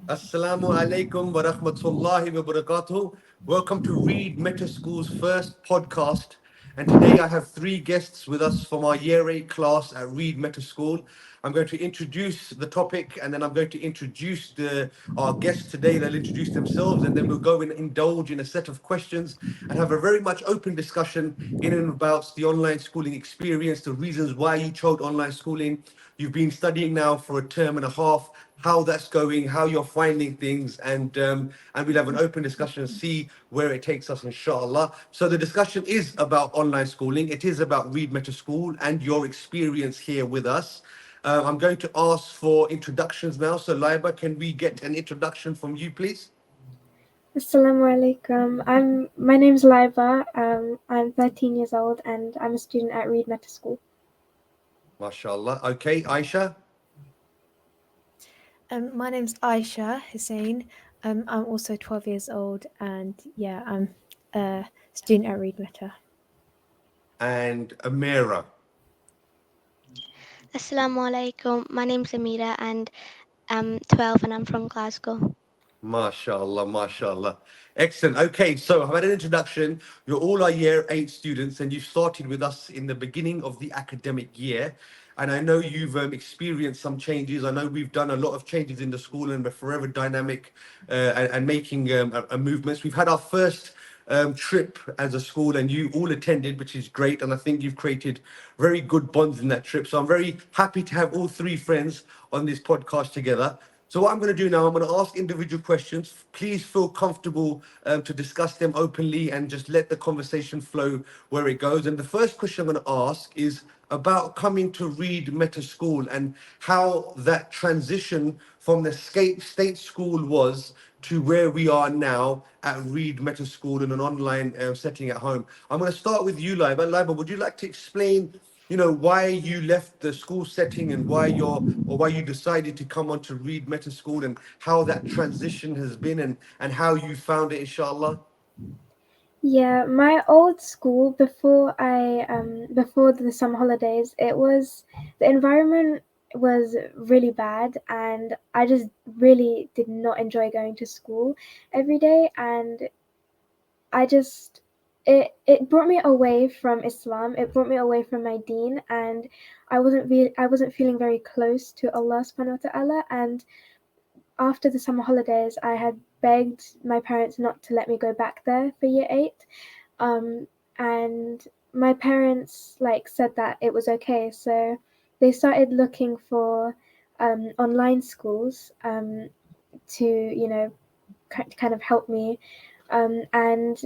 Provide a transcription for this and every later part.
Assalamu alaikum wa rahmatullahi wa barakatuh. Welcome to Reed Meta School's first podcast. And today I have three guests with us from our Year 8 class at Reed Meta School. I'm going to introduce the topic and then I'm going to introduce our guests today. They'll introduce themselves and then we'll go and indulge in a set of questions and have a very much open discussion in and about the online schooling experience, the reasons why you chose online schooling. You've been studying now for a term and a half, how that's going, how you're finding things, and we'll have an open discussion and see where it takes us, inshallah. So the discussion is about online schooling. It is about Reed Meta School and your experience here with us. I'm going to ask for introductions now. So Laiba, can we get an introduction from you, please? Assalamu alaikum. My name's Laiba. I'm 13 years old and I'm a student at Reed Meta School. MashaAllah. Okay, Aisha. My name's Aisha Hussein. I'm also 12 years old, and yeah, I'm a student at Reed Meta. And Amira. Assalamu alaikum. My name's Amira and I'm 12 and I'm from Glasgow. MashaAllah, MashaAllah. Excellent. Okay, so I've had an introduction. You're all our year 8 students, and you started with us in the beginning of the academic year. And I know you've experienced some changes. I know we've done a lot of changes in the school, and we're forever dynamic and making movements. We've had our first trip as a school, and you all attended, which is great. And I think you've created very good bonds in that trip. So I'm very happy to have all three friends on this podcast together. So what I'm going to do now, I'm going to ask individual questions. Please feel comfortable to discuss them openly and just let the conversation flow where it goes. And the first question I'm going to ask is about coming to Reed Meta School and how that transition from the state school was to where we are now at Reed Meta School in an online setting at home. I'm going to start with you, Laiba. Laiba, would you like to explain why you left the school setting and why you decided to come on to Reed Meta School and how that transition has been and how you found it, inshallah? Yeah, my old school before the summer holidays, the environment was really bad and I just really did not enjoy going to school every day, and I just it brought me away from Islam. It brought me away from my deen, and I wasn't feeling very close to Allah subhanahu wa ta'ala. And after the summer holidays, I had begged my parents not to let me go back there for year 8. Um, and my parents said that it was okay, so they started looking for online schools to kind of help me, and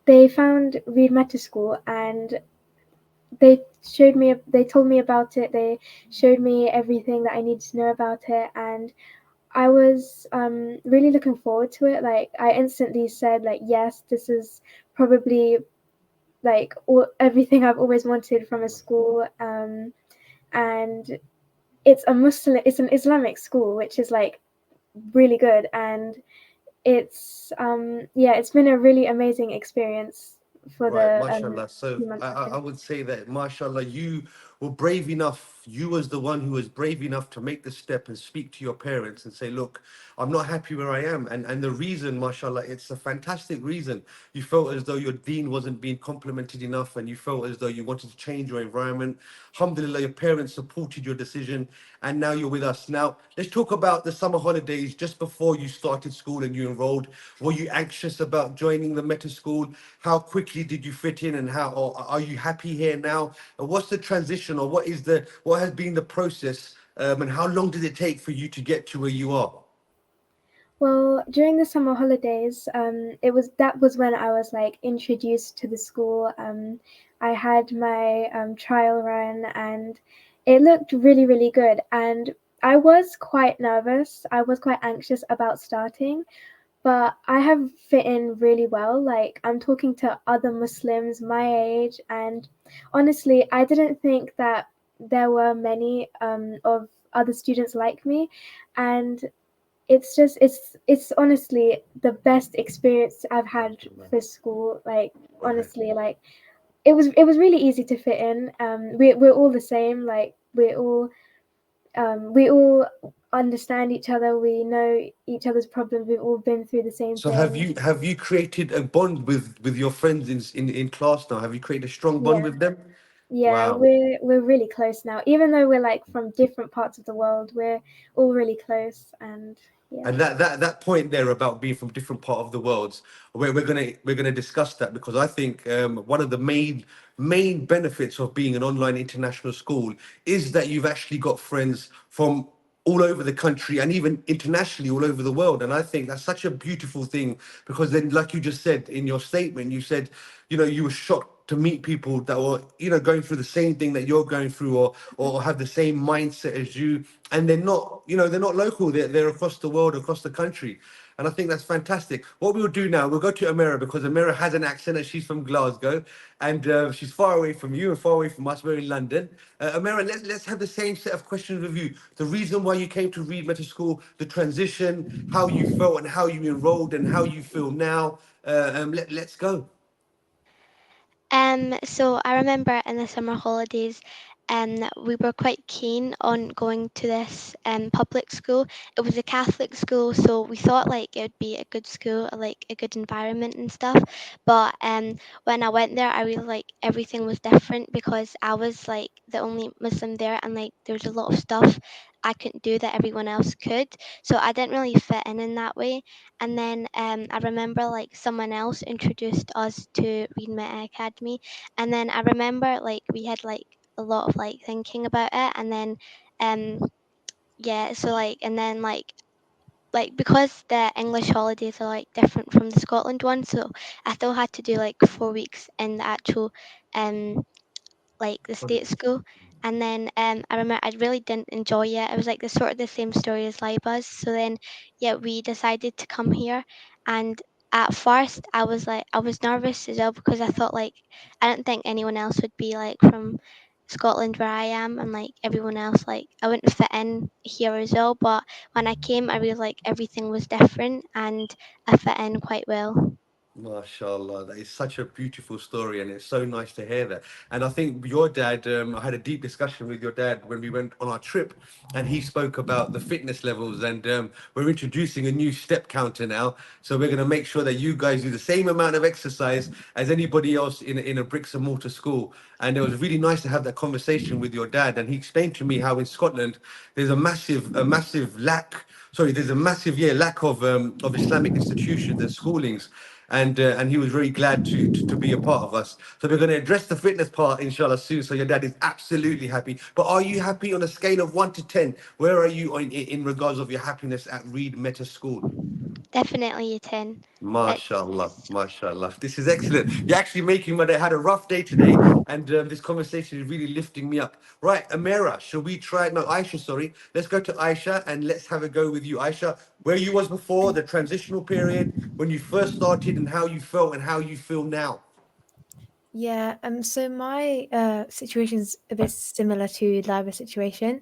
they found Reed Meta School, and they told me about it. They showed me everything that I needed to know about it, and I was really looking forward to it. Like, I instantly said, like, yes, this is probably everything I've always wanted from a school. And it's an Islamic school, which is like really good, and it's been a really amazing experience for Right, the mashallah. So few months I've I been. would say that, mashallah, you were brave enough. You was the one who was brave enough to make the step and speak to your parents and say, look, I'm not happy where I am. And the reason, mashallah, it's a fantastic reason. You felt as though your deen wasn't being complimented enough and you felt as though you wanted to change your environment. Alhamdulillah, your parents supported your decision and now you're with us. Now, let's talk about the summer holidays just before you started school and you enrolled. Were you anxious about joining the Meta School? How quickly did you fit in and how or are you happy here now? And what's the transition or what has been the process and how long did it take for you to get to where you are? Well, during the summer holidays, that was when I was like introduced to the school. I had my trial run, and it looked really, really good. And I was quite nervous. I was quite anxious about starting, but I have fit in really well. Like, I'm talking to other Muslims my age, and honestly, I didn't think that there were many of other students like me, and it's honestly the best experience I've had for school. Like, Okay. honestly, like, it was really easy to fit in. We're all the same. Like, we're all we all understand each other. We know each other's problems. We've all been through the same So thing. have you created a bond with your friends in class now? Have you created a strong bond Yeah, with them? yeah, Wow. we're really close now. Even though we're like from different parts of the world, we're all really close. And yeah, And that point there about being from different part of the world, we're gonna discuss that, because I think one of the main benefits of being an online international school is that you've actually got friends from all over the country and even internationally all over the world. And I think that's such a beautiful thing, because then, like you just said in your statement, you said, you were shocked to meet people that were, going through the same thing that you're going through, or have the same mindset as you. And they're not local, they're across the world, across the country. And I think that's fantastic. What we'll do now, we'll go to Amira, because Amira has an accent and she's from Glasgow, and she's far away from you and far away from us. We're in London. Amira, let's have the same set of questions with you. The reason why you came to Reed Meta School, the transition, how you felt and how you enrolled and how you feel now. Let's go. So I remember in the summer holidays, we were quite keen on going to this public school. It was a Catholic school, so we thought like it would be a good school, like a good environment and stuff. But when I went there, I really like everything was different because I was like the only Muslim there, and like there was a lot of stuff I couldn't do that everyone else could. So I didn't really fit in that way. And then I remember like someone else introduced us to Read Meta Academy, and then I remember like we had like a lot of like thinking about it, and then um yeah, so like and then like because the English holidays are like different from the Scotland one, so I still had to do like 4 weeks in the actual um like the state school. And then I remember I really didn't enjoy it. It was like the sort of the same story as Libas. So then yeah, we decided to come here. And at first I was nervous as well because I thought like I didn't think anyone else would be like from Scotland where I am, and like everyone else like I wouldn't fit in here as well. But when I came I realized like everything was different and I fit in quite well. MashaAllah, that is such a beautiful story, and it's so nice to hear that. And I think your dad, I had a deep discussion with your dad when we went on our trip, and he spoke about the fitness levels. And we're introducing a new step counter now, so we're going to make sure that you guys do the same amount of exercise as anybody else in a bricks and mortar school. And it was really nice to have that conversation with your dad, and he explained to me how in Scotland there's a massive lack. Sorry, there's a massive lack of Islamic institutions and schoolings, and he was very glad to be a part of us. So we're going to address the fitness part, inshallah, soon. So your dad is absolutely happy. But are you happy on a scale of 1 to 10? Where are you in regards of your happiness at Reed Meta School? Definitely a 10. MashaAllah, It's MashaAllah. This is excellent. You're actually making my day. I had a rough day today, and this conversation is really lifting me up. Right, Amira, shall we try? No, Aisha, sorry. Let's go to Aisha and let's have a go with you. Aisha, where you was before, the transitional period, when you first started, and how you felt and how you feel now. Yeah, so my situation's a bit similar to Libra's situation.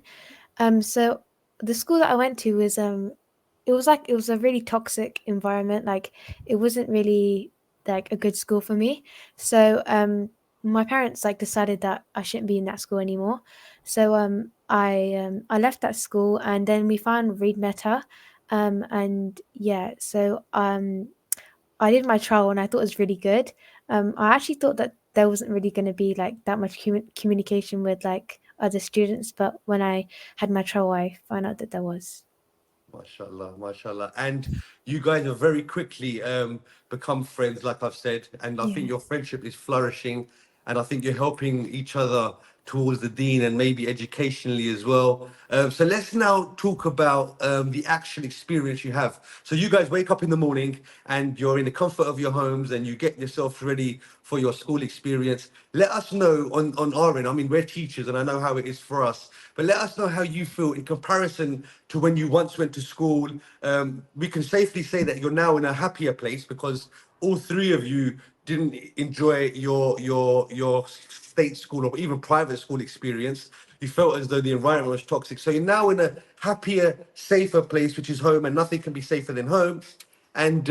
So the school that I went to was it was a really toxic environment. Like it wasn't really like a good school for me. So my parents like decided that I shouldn't be in that school anymore. So I left that school, and then we found Reed Meta. And yeah, so I did my trial and I thought it was really good. I actually thought that there wasn't really going to be like that much communication with like other students, but when I had my trial, I found out that there was. MashaAllah, MashaAllah. And you guys have very quickly become friends, like I've said. And I think Yeah. your friendship is flourishing. And I think you're helping each other towards the deen and maybe educationally as well. So let's now talk about the actual experience you have. So you guys wake up in the morning and you're in the comfort of your homes and you get yourself ready for your school experience. Let us know on our end. I mean, we're teachers and I know how it is for us, but let us know how you feel in comparison to when you once went to school. We can safely say that you're now in a happier place because all three of you didn't enjoy your state school or even private school experience. You felt as though the environment was toxic. So you're now in a happier, safer place, which is home, and nothing can be safer than home. And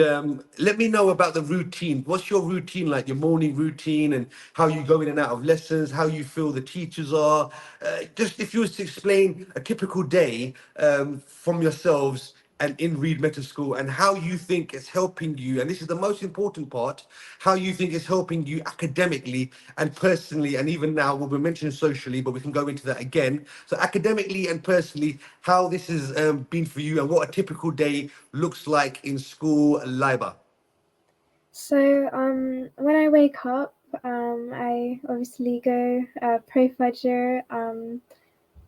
let me know about the routine. What's your routine like, your morning routine, and how you go in and out of lessons, how you feel the teachers are? Just if you was to explain a typical day from yourselves and in Reed Meta School, and how you think it's helping you, and this is the most important part, how you think it's helping you academically and personally, and even now we'll be mentioning socially, but we can go into that again. So academically and personally, how this has been for you, and what a typical day looks like in school, Liba. So when I wake up, I obviously go pray Fajr.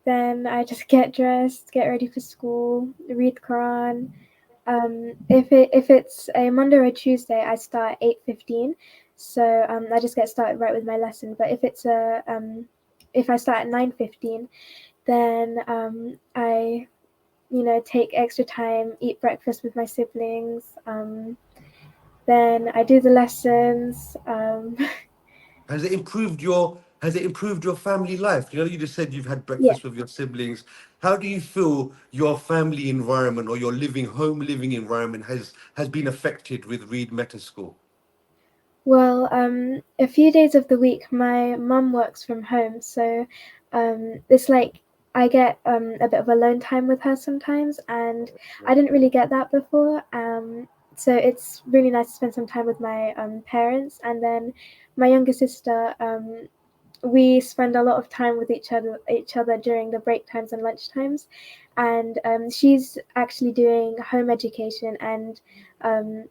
Then I just get dressed, get ready for school, read Quran. If it's a Monday or a Tuesday, I start at 8:15, so I just get started right with my lesson. But if I start at 9:15, then I take extra time, eat breakfast with my siblings. Then I do the lessons. Has it improved your family life? You know, you just said you've had Yeah. breakfast with your siblings. How do you feel your family environment, or your home living environment has been affected with Reed Meta School? Well, a few days of the week, my mum works from home, so it's like I get a bit of alone time with her sometimes, and I didn't really get that before. So it's really nice to spend some time with my parents, and then my younger sister. We spend a lot of time with each other during the break times and lunch times, and she's actually doing home education, and um,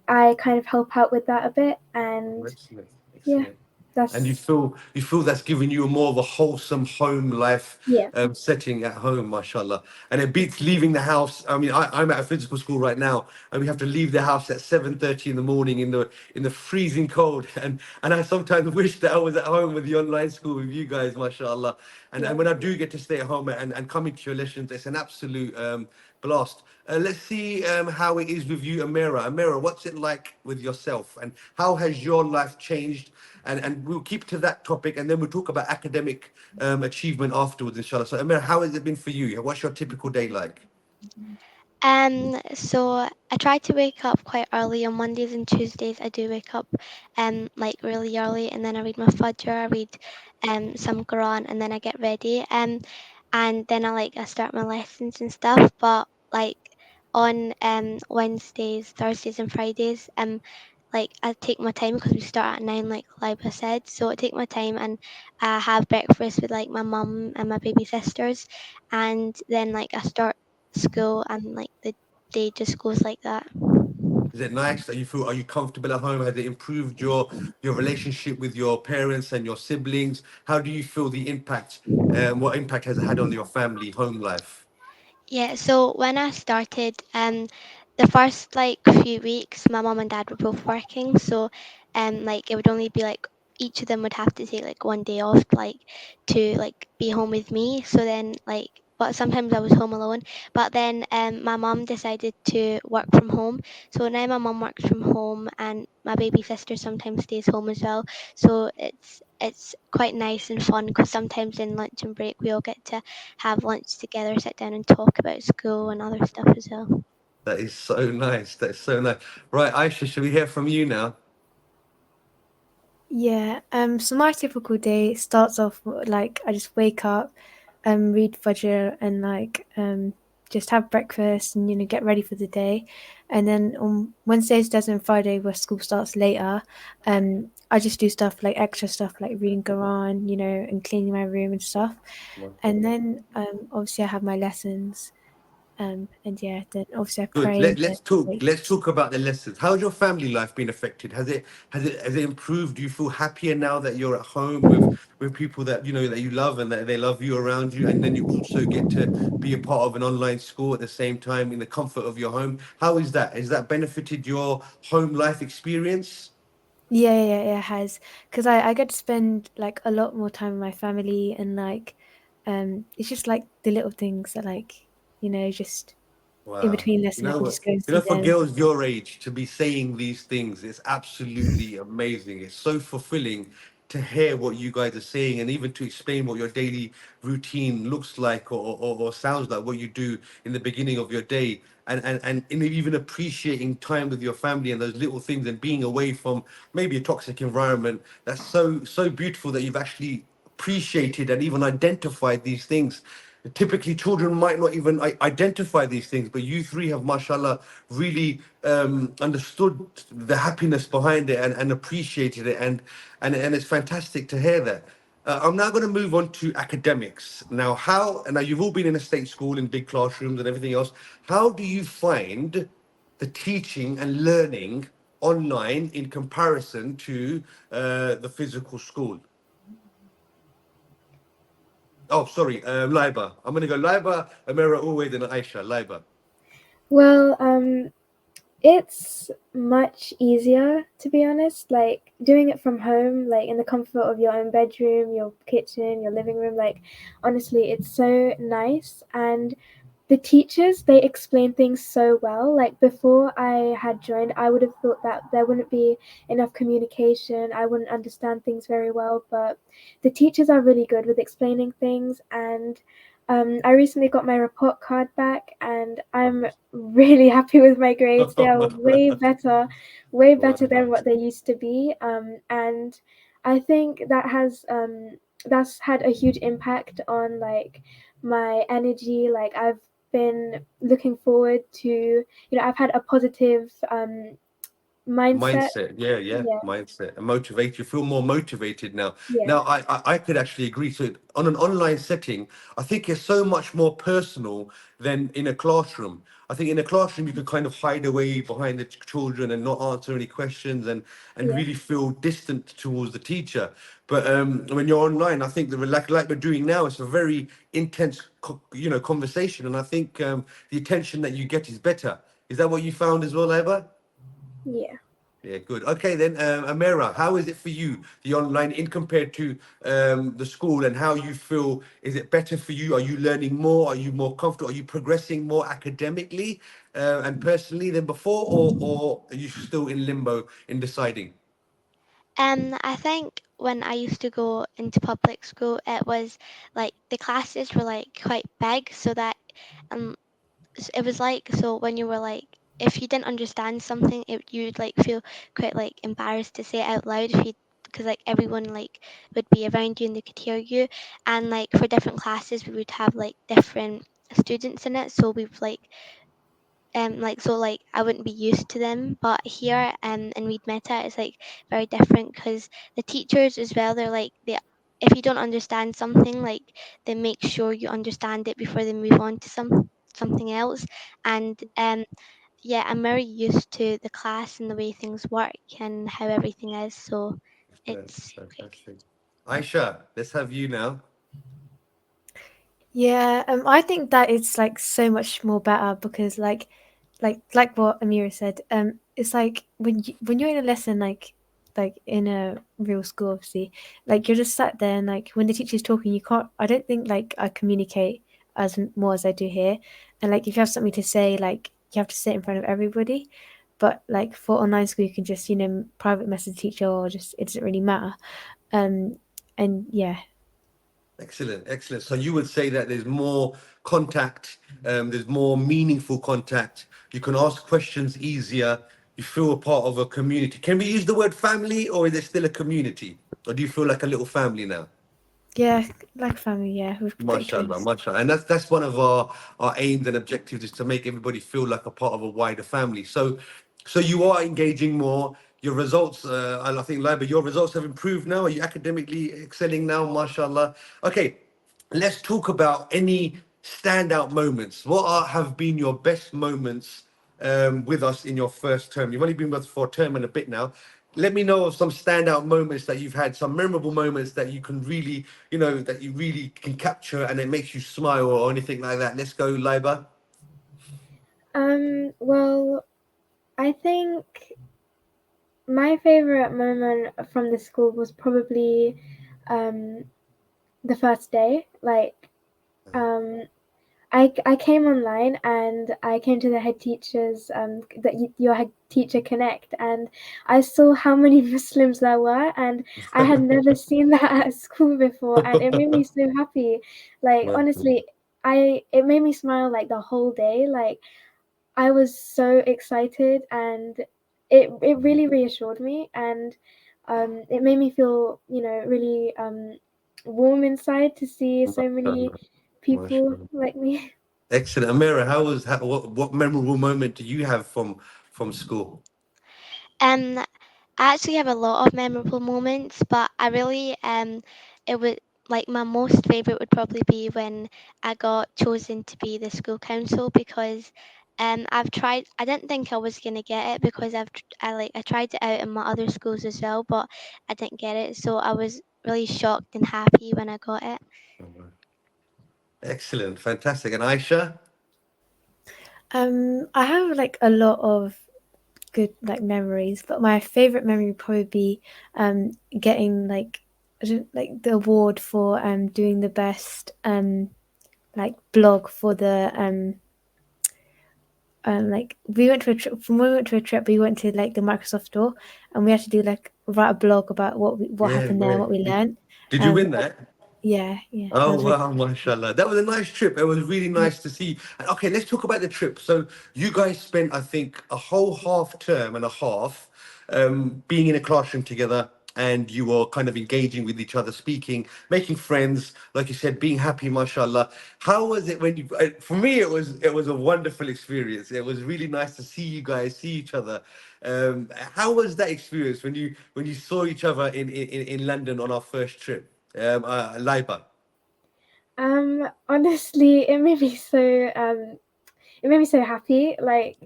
I kind of help out with that a bit, and Excellent, yeah, excellent. And that's you feel that's giving you a more of a wholesome home life yeah, setting at home, mashallah. And it beats leaving the house. I mean, I'm at a physical school right now, and we have to leave the house at 7:30 in the morning in the freezing cold. And I sometimes wish that I was at home with the online school with you guys, mashallah. And yeah. when I do get to stay at home and coming to your lessons, it's an absolute blast. Let's see how it is with you, Amira. Amira, what's it like with yourself, and how has your life changed? And we'll keep to that topic, and then we'll talk about academic achievement afterwards, inshallah. So, Amira, how has it been for you? What's your typical day like? So I try to wake up quite early on Mondays and Tuesdays. I do wake up like really early, and then I read my Fajr, I read some Quran, and then I get ready. And then I start my lessons and stuff. But like on Wednesdays, Thursdays and Fridays, like I take my time because we start at 9, like Liba said. So I take my time and I have breakfast with like my mum and my baby sisters, and then like I start school, and like the day just goes like that. Is it nice that you feel? Are you comfortable at home? Has it improved your relationship with your parents and your siblings? How do you feel the impact? What impact has it had on your family home life? Yeah, so when I started, the first like few weeks, my mum and dad were both working, so like it would only be like each of them would have to take like one day off, like to like be home with me. So then like, but sometimes I was home alone. But then my mum decided to work from home, so now my mum works from home, and my baby sister sometimes stays home as well. So it's quite nice and fun because sometimes in lunch and break we all get to have lunch together, sit down and talk about school and other stuff as well. That is so nice. That's so nice. Right, Aisha, should we hear from you now? Yeah. So my typical day starts off like I just wake up, read Fajr, and like just have breakfast and get ready for the day. And then on Wednesdays, Thursday, and Friday, where school starts later, I just do stuff like extra stuff like reading Quran, and cleaning my room and stuff. And then obviously I have my lessons. And yeah, then obviously I Good. pray and then Let's talk. wait. Let's talk about the lessons. How's your family life been affected? Has it improved? Do you feel happier now that you're at home with people that you know that you love and that they love you around you, and then you also get to be a part of an online school at the same time in the comfort of your home? How is that? Has that benefited your home life experience? Yeah, it has. Because I get to spend like a lot more time with my family, and like it's just like the little things that like, just in Wow. between You lesson I know can what? just go and You know, see for them. girls your age to be saying these things, it's absolutely amazing. It's so fulfilling. to hear what you guys are saying, and even to explain what your daily routine looks like, or sounds like, what you do in the beginning of your day, and even appreciating time with your family and those little things, and being away from maybe a toxic environment. That's so beautiful that you've actually appreciated and even identified these things. Typically, children might not even identify these things, but you three have, mashallah, really understood the happiness behind it, and appreciated it, and it's fantastic to hear that. I'm now going to move on to academics. Now you've all been in a state school in big classrooms and everything else. How do you find the teaching and learning online in comparison to the physical school? Oh, sorry, Laiba. I'm going to go Laiba, Amira, Uwaid, and Aisha. Laiba. Well, it's much easier, to be honest. Like doing it from home, like in the comfort of your own bedroom, your kitchen, your living room. Like honestly, it's so nice. And the teachers, they explain things so well. Like before I had joined, I would have thought that there wouldn't be enough communication, I wouldn't understand things very well, but the teachers are really good with explaining things. And I recently got my report card back, and I'm really happy with my grades. They are way better than what they used to be. And I think that's had a huge impact on like my energy. Like I've been looking forward to, I've had a positive mindset. Mindset, Yeah, mindset, and motivate. You feel more motivated now. yeah, Now, I could actually agree. So, on an online setting, I think it's so much more personal than in a classroom. I think in a classroom you can kind of hide away behind the children and not answer any questions, and yeah, really feel distant towards the teacher. But when you're online, I think that like we're doing now, it's a very intense, conversation, and I think the attention that you get is better. Is that what you found as well, Eva? yeah. Yeah, good. Okay, then, Amira, how is it for you, the online, in compared to the school, and how you feel? Is it better for you? Are you learning more? Are you more comfortable? Are you progressing more academically and personally than before, or are you still in limbo in deciding? I think when I used to go into public school, it was like the classes were like quite big, so that um it was like, so when you were like, if you didn't understand something, you'd like feel quite like embarrassed to say it out loud, if you because like everyone like would be around you and they could hear you. And like for different classes we would have like different students in it, so we've like, so like I wouldn't be used to them. But here in Read Meta, it's like very different, because the teachers as well, they're like, they, if you don't understand something, like they make sure you understand it before they move on to something else. And yeah, I'm very used to the class and the way things work and how everything is, so That's it's quick. fantastic. Aisha, let's have you now. Yeah, I think that it's like so much more better because like what Amira said, it's like when you're in a lesson like in a real school, obviously, like you're just sat there and like when the teacher's talking, you can't. I don't think like I communicate more as I do here, and like if you have something to say, like you have to say it in front of everybody. But like for online school, you can just private message the teacher or just it doesn't really matter. Um, and yeah, Excellent, excellent. So you would say that there's more contact, there's more meaningful contact. You can ask questions easier. You feel a part of a community. Can we use the word family, or is it still a community? Or do you feel like a little family now? yeah, like family, yeah, we're pretty Mashallah, close. mashallah. And that's one of our aims and objectives, is to make everybody feel like a part of a wider family. So you are engaging more. Your results, and I think, Laiba, your results have improved now. Are you academically excelling now? Mashallah. Okay, let's talk about any standout moments. Have been your best moments with us in your first term? You've only been with us for a term and a bit now. Let me know of some standout moments that you've had, some memorable moments that you can really, that you really can capture, and it makes you smile, or anything like that. Let's go, Laiba. Well, I think my favorite moment from the school was probably um the first day. Like um I came online and I came to the head teacher's your head teacher connect, and I saw how many Muslims there were, and I had never seen that at school before, and it made me so happy. Like honestly, it made me smile like the whole day. Like I was so excited, and it really reassured me, and it made me feel, really warm inside to see so many people Mashallah. like me. Excellent. Amira, what memorable moment do you have from school? Um, I actually have a lot of memorable moments, but I really it would like my most favorite would probably be when I got chosen to be the school council because I've tried. I didn't think I was gonna get it because I tried it out in my other schools as well, but I didn't get it. So I was really shocked and happy when I got it. Excellent, fantastic. And Aisha? I have like a lot of good like memories, but my favorite memory would probably be getting like like the award for doing the best like blog for the like we went to a trip from when we went to a trip we went to like the Microsoft store, and we had to do like write a blog about what Yeah, happened there and yeah. what we learned. Did you um win that? yeah, it Oh was really wow, mashallah. That was a nice trip. It was really yeah. nice to see. And okay, let's talk about the trip. So you guys spent, I think, a whole half term and a half being in a classroom together, and you were kind of engaging with each other, speaking, making friends, like you said, being happy, mashallah. How was it when you for me it was a wonderful experience. It was really nice to see you guys, see each other. How was that experience when you saw each other in London on our first trip? Laiba. Honestly, it made me so happy. Like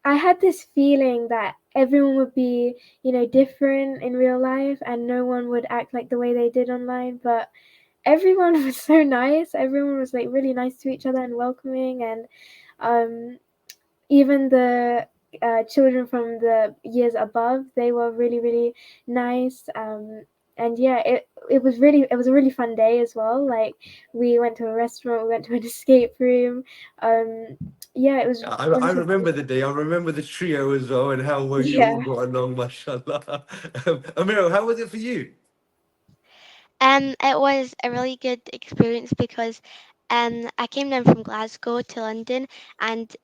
I had this feeling that everyone would be, different in real life, and no one would act like the way they did online. But everyone was so nice. Everyone was like really nice to each other and welcoming, and um, even the children from the years above, they were really really nice. And yeah, it was a really fun day as well. Like we went to a restaurant, we went to an escape room. Um, yeah, it was I honestly remember the day. I remember the trio as well, and how well you all yeah. got along, mashallah. Amiro, how was it for you? It was a really good experience because I came down from Glasgow to London, and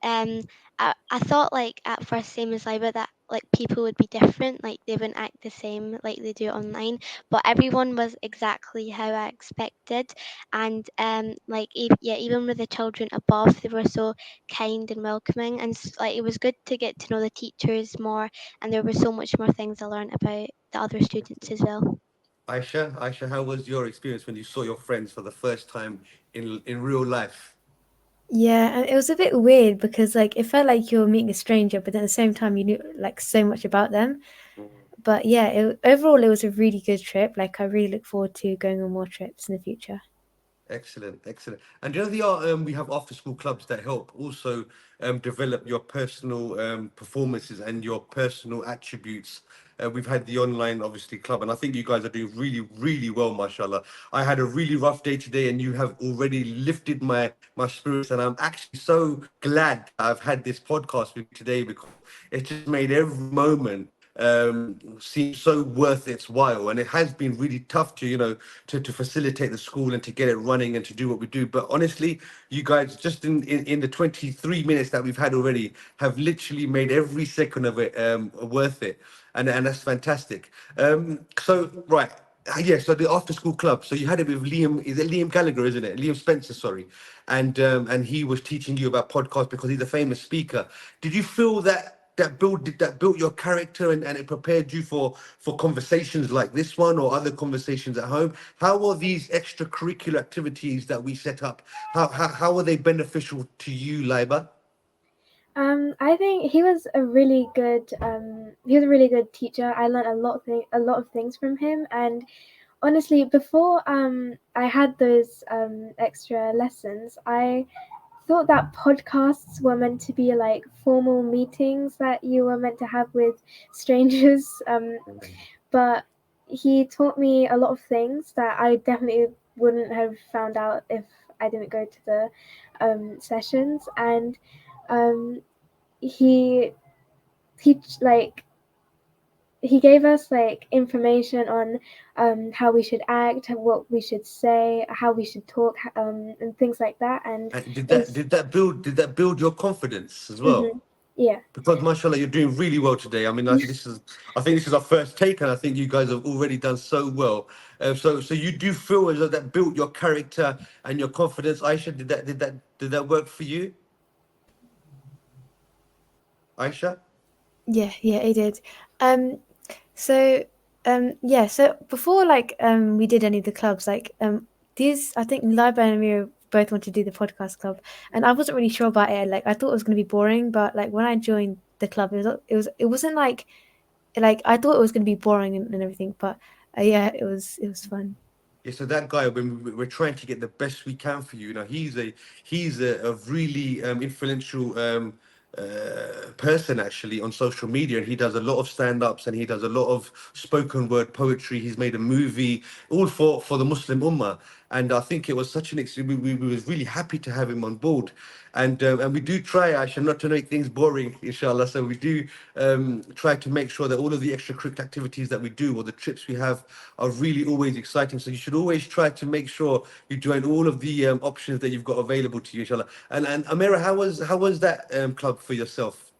I thought like at first, same as Liva, that like people would be different, like they wouldn't act the same like they do online, but everyone was exactly how I expected, and like yeah, even with the children above, they were so kind and welcoming, and like it was good to get to know the teachers more, and there were so much more things I learned about the other students as well. Aisha, how was your experience when you saw your friends for the first time in real life? Yeah, and it was a bit weird because like it felt like you were meeting a stranger, but at the same time you knew like so much about them. But yeah, overall it was a really good trip. Like I really look forward to going on more trips in the future. Excellent, excellent. And we have after school clubs that help also develop your personal performances and your personal attributes. We've had the online, obviously, club, and I think you guys are doing really, really well, mashallah. I had a really rough day today, and you have already lifted my spirits, and I'm actually so glad I've had this podcast with you today because it just made every moment seems so worth its while, and it has been really tough to to facilitate the school and to get it running and to do what we do. But honestly, you guys, just in the 23 minutes that we've had already, have literally made every second of it worth it, and that's fantastic. So right. Yeah, so the after school club. So you had it with Liam, is it Liam Gallagher, isn't it? Liam Spencer, sorry. And he was teaching you about podcasts because he's a famous speaker. Did you feel that built your character, and it prepared you for conversations like this one or other conversations at home? How are these extracurricular activities that we set up? How are they beneficial to you, Laiba? I think he was a really good teacher. I learned a lot of things from him, and honestly, before I had those extra lessons, I thought that podcasts were meant to be like formal meetings that you were meant to have with strangers. But he taught me a lot of things that I definitely wouldn't have found out if I didn't go to the sessions, and um, he he like he gave us like information on how we should act, what we should say, how we should talk, and things like that. And And it was, did that build your confidence as well? mhm, yeah. Because mashallah, you're doing really well today. I mean, I think this is our first take, and I think you guys have already done so well. So you do feel as though that built your character and your confidence. Aisha, did that work for you? Aisha? Yeah, it did. Um, so yeah, so before like we did any of the clubs, like these, I think Liba and Amir both want to do the podcast club, and I wasn't really sure about it. Like I thought it was going to be boring, but like when I joined the club, it wasn't like I thought it was going to be boring and everything, but yeah, it was fun. Yeah, so that guy, when we're trying to get the best we can for you, he's a really influential person actually on social media, and he does a lot of stand-ups and he does a lot of spoken word poetry. He's made a movie all for the Muslim Ummah, and I think it was such an we was really happy to have him on board, and we do try, Aisha, not to make things boring, inshallah. So we do try to make sure that all of the extracurricular activities that we do or the trips we have are really always exciting. So you should always try to make sure you join all of the options that you've got available to you, inshallah. And Amira, how was that club for yourself?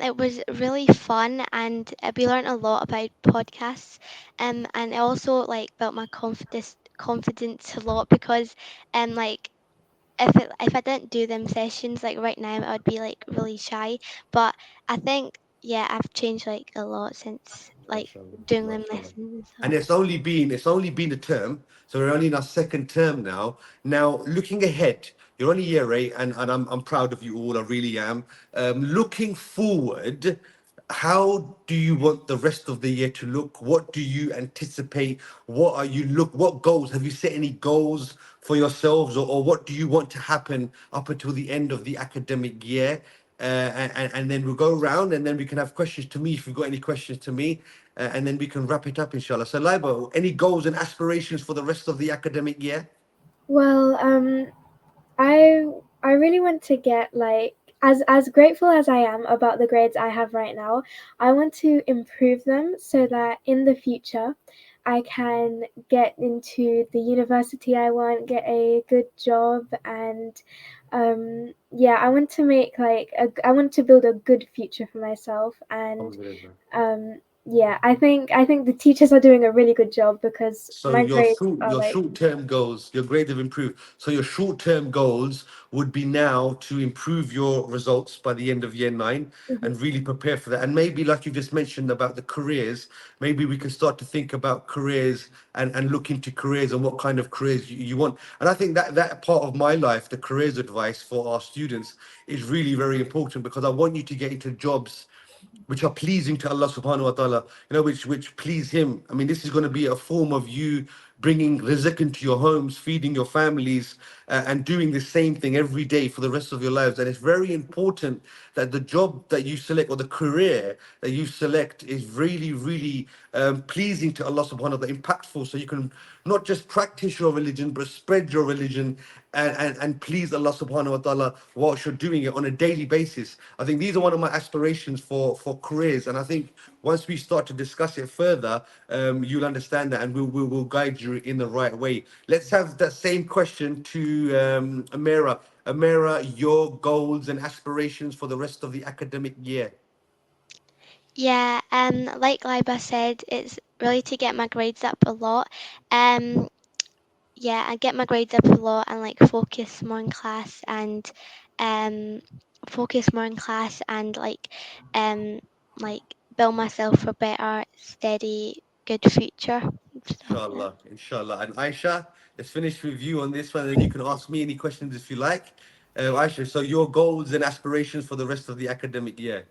It was really fun, and we learned a lot about podcasts. And it also like built my confidence a lot because like if I didn't do them sessions like right now, I would be like really shy. But I think yeah, I've changed like a lot since like Mashallah, doing them mashallah. lessons and And stuff. it's only been a term, so we're only in our second term now. Now, looking ahead, you're only year eight, and I'm proud of you all. I really am. Looking forward, how do you want the rest of the year to look? What do you anticipate? What goals have you set? Any goals for yourselves, or what do you want to happen up until the end of the academic year? And then we'll go around, and then we can have questions to me if you've got any questions to me, and then we can wrap it up, inshallah. So, Laiba, any goals and aspirations for the rest of the academic year? Well, I I really want to get like as grateful as I am about the grades I have right now, I want to improve them so that in the future I can get into the university I want, get a good job, and yeah, I want to make like I want to build a good future for myself, and Alhamdulillah. yeah, I think the teachers are doing a really good job because So my grades are your like, short-term goals, your grades have improved. So your short-term goals would be now to improve your results by the end of year nine mhm. and really prepare for that. And maybe like you just mentioned about the careers, maybe we can start to think about careers and look into careers and what kind of careers you want. And I think that part of my life, the careers advice for our students, is really very important because I want you to get into jobs which are pleasing to Allah subhanahu wa ta'ala, which please Him. I mean, this is going to be a form of you bringing rizq into your homes, feeding your families, and doing the same thing every day for the rest of your lives. And it's very important that the job that you select or the career that you select is really, really pleasing to Allah subhanahu wa ta'ala, impactful, so you can not just practice your religion, but spread your religion and please Allah subhanahu wa ta'ala whilst you're doing it on a daily basis. I think these are one of my aspirations for careers. And I think once we start to discuss it further, you'll understand that and we'll guide you in the right way. Let's have that same question to Amira. Amira, your goals and aspirations for the rest of the academic year. Yeah, like Liba said, it's really to get my grades up a lot. Um, yeah, I get my grades up a lot and like um focus more in class and um like build myself for better, steady, good future and stuff. Yeah. Inshallah, inshallah. And Aisha, let's finish with you on this one, and you can ask me any questions if you like. Aisha, so your goals and aspirations for the rest of the academic year.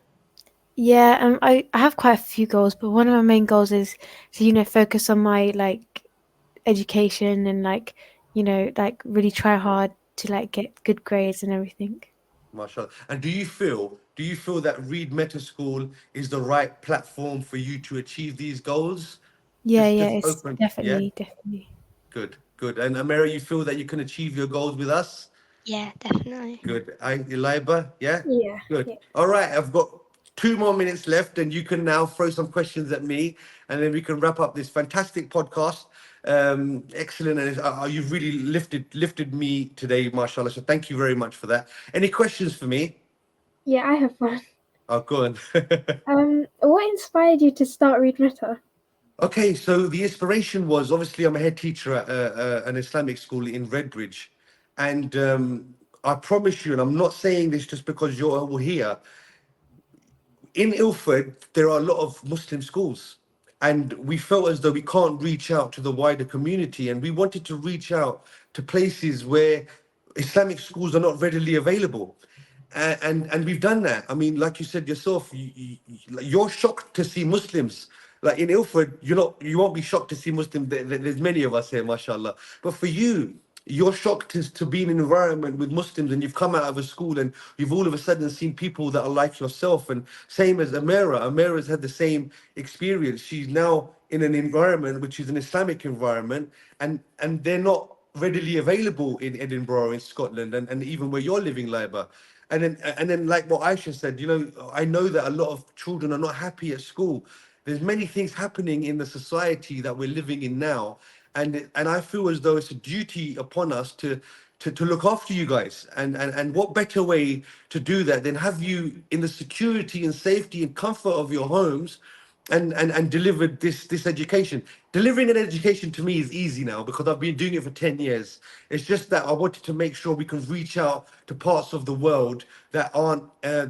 Yeah, I have quite a few goals, but one of my main goals is to focus on my like education and like really try hard to like get good grades and everything. MashaAllah. And do you feel that Reed Meta School is the right platform for you to achieve these goals? Yeah, Just yeah, just it's open, yeah? definitely. Good. Good. And Amira, you feel that you can achieve your goals with us? Yeah, definitely. Good. Eliba, yeah? Yeah. Good. Yeah. All right, I've got 2 more minutes left, and you can now throw some questions at me, and then we can wrap up this fantastic podcast. Excellent, and you've really lifted me today, mashallah. So thank you very much for that. Any questions for me? Yeah, I have one. Oh, go on. What inspired you to start Read Meta? Okay, so the inspiration was, obviously I'm a head teacher at an Islamic school in Redbridge, and I promise you, and I'm not saying this just because you're all here, in Ilford, there are a lot of Muslim schools, and we felt as though we can't reach out to the wider community, and we wanted to reach out to places where Islamic schools are not readily available. And we've done that. I mean, like you said yourself, you're shocked to see Muslims. Like in Ilford, you won't be shocked to see Muslims. There's many of us here, mashallah. But for you, you're shocked to be in an environment with Muslims, and you've come out of a school and you've all of a sudden seen people that are like yourself. And same as Amira. Amira's had the same experience. She's now in an environment which is an Islamic environment, and they're not readily available in Edinburgh, in Scotland, and even where you're living, Laiba. And then like what Aisha said, I know that a lot of children are not happy at school. There's many things happening in the society that we're living in now, and I feel as though it's a duty upon us to look after you guys. And what better way to do that than have you in the security and safety and comfort of your homes, and delivered this education. Delivering an education to me is easy now because I've been doing it for 10 years. It's just that I wanted to make sure we can reach out to parts of the world that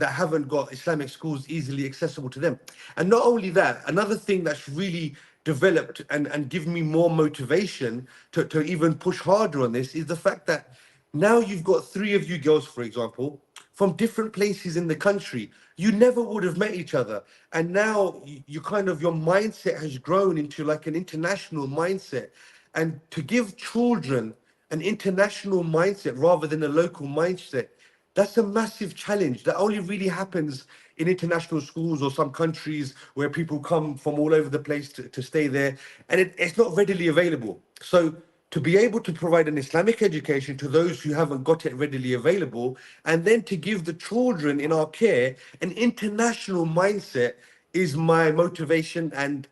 haven't got Islamic schools easily accessible to them. And not only that, another thing that's really developed and given me more motivation to even push harder on this is the fact that now you've got 3 of you girls, for example, from different places in the country. You never would have met each other. And now your mindset has grown into like an international mindset. And to give children an international mindset rather than a local mindset, that's a massive challenge that only really happens in international schools or some countries where people come from all over the place to stay there. And it's not readily available. So to be able to provide an Islamic education to those who haven't got it readily available, and then to give the children in our care an international mindset is my motivation, and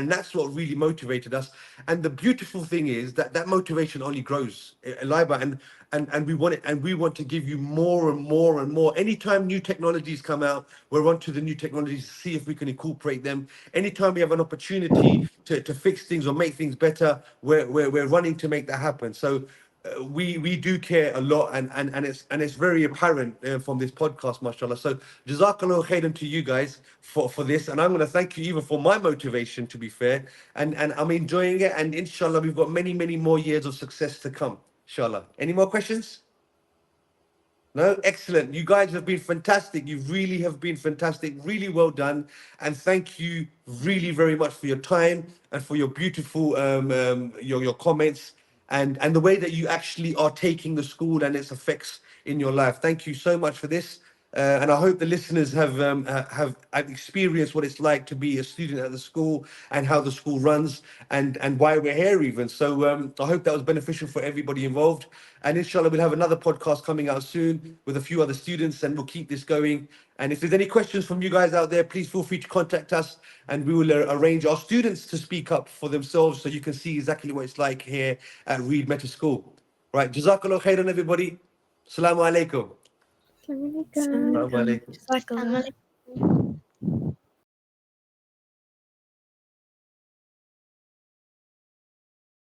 that's what really motivated us. And the beautiful thing is that motivation only grows, Eliba, and we want to give you more and more and more. Anytime new technologies come out, we're onto the new technologies to see if we can incorporate them. Anytime we have an opportunity to fix things or make things better, we're running to make that happen. So we do care a lot, and it's very apparent from this podcast, mashallah. So jazakallah khairan to you guys for this, and I'm going to thank you even for my motivation, to be fair, and I'm enjoying it, and inshallah we've got many more years of success to come, inshallah. Any more questions? No, excellent. You guys have been fantastic. You really have been fantastic. Really well done. And thank you really very much for your time and for your beautiful your comments and the way that you actually are taking the school and its effects in your life. Thank you so much for this. And I hope the listeners have experienced what it's like to be a student at the school and how the school runs and why we're here even. So I hope that was beneficial for everybody involved. And inshallah, we'll have another podcast coming out soon with a few other students, and we'll keep this going. And if there's any questions from you guys out there, please feel free to contact us, and we will arrange our students to speak up for themselves so you can see exactly what it's like here at Read Meta School. Right, Jazakallah khairan, everybody. Assalamu alaikum. Assalamu alaikum. Assalamu alaikum. Jazakallah.